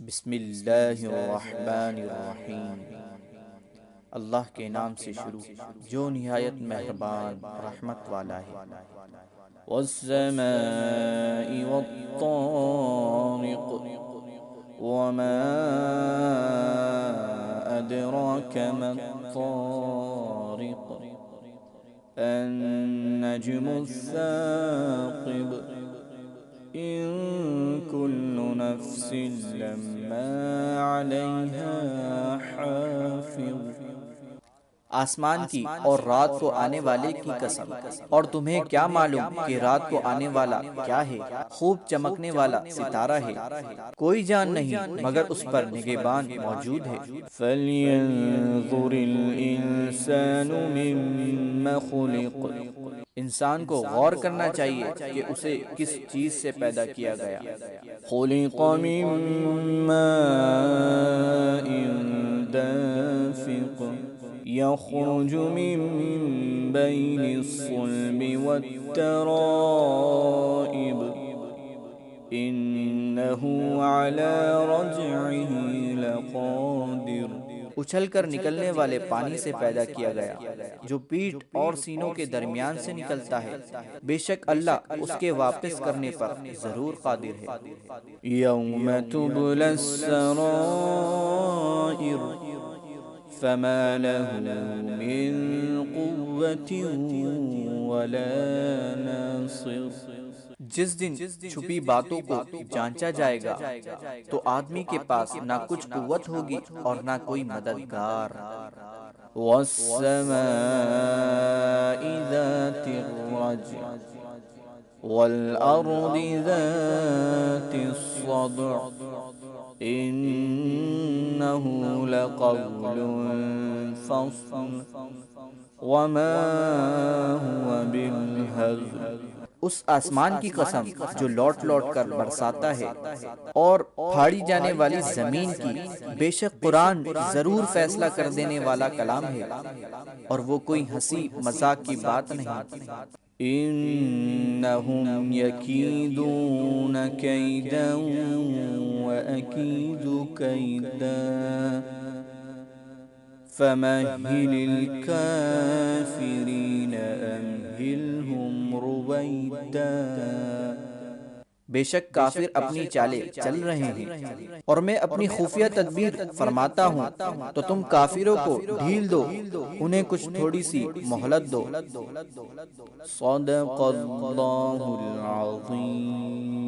بسم اللہ الرحمن الرحیم۔ اللہ کے نام سے شروع جو نہایت مہربان رحمت والا ہے۔ والسماء والطارق وما أدراك ما الطارق النجم الثاقب إن كل نفس لما عليها حافظ۔ آسمان کی اور رات کو آنے والے کی قسم، اور تمہیں کیا معلوم کہ رات کو آنے والا کیا ہے؟ خوب چمکنے والا ستارہ ہے، کوئی جان نہیں مگر اس پر نگہبان موجود ہے۔ فَلْيَنظُرِ الْإِنسَانُ مِمَّ خُلِقَ، انسان کو غور کرنا چاہیے کہ اسے کس چیز سے پیدا کیا گیا۔ خُلِقَ مِن مَّاءٍ دَافِقٍ يخرج من بين الصلب والترائب إنه على رجعه لقادر۔ اچھل کر نکلنے والے پانی سے پیدا کیا گیا جو پیٹھ اور سینوں کے درمیان سے نکلتا ہے، بے شک اللہ اس کے واپس کرنے پر ضرور قادر ہے۔ یوم تبلی السرائر فما له من قوة ولا ناصر۔ جس دن چھپی باتوں کو جانچا جائے گا تو آدمی کے پاس نہ کچھ قوت ہوگی اور نہ کوئی مددگار۔ والسماء ذات الرجع والأرض ذات الصدع إنه لقول فصل وما هو بالهزل۔ اس آسمان کی قسم جو لوٹ لوٹ کر برساتا ہے اور پھاڑی جانے والی زمین کی، بے شک قرآن ضرور فیصلہ کر دینے والا کلام ہے اور وہ کوئی ہنسی مذاق کی بات نہیں۔ انہم یکیدون کیدا وَأَكِيدُ كَيْدًا فَمَهِّلِ الْكَافِرِينَ أَمْهِلْهُمْ رُوَيْدًا۔ بے شک کافر اپنی چالیں چل رہے ہیں اور میں اپنی خفیہ تدبیر فرماتا ہوں، تو تم کافروں کو ڈھیل دو، انہیں کچھ تھوڑی سی مہلت دو۔ صدق اللہ العظیم۔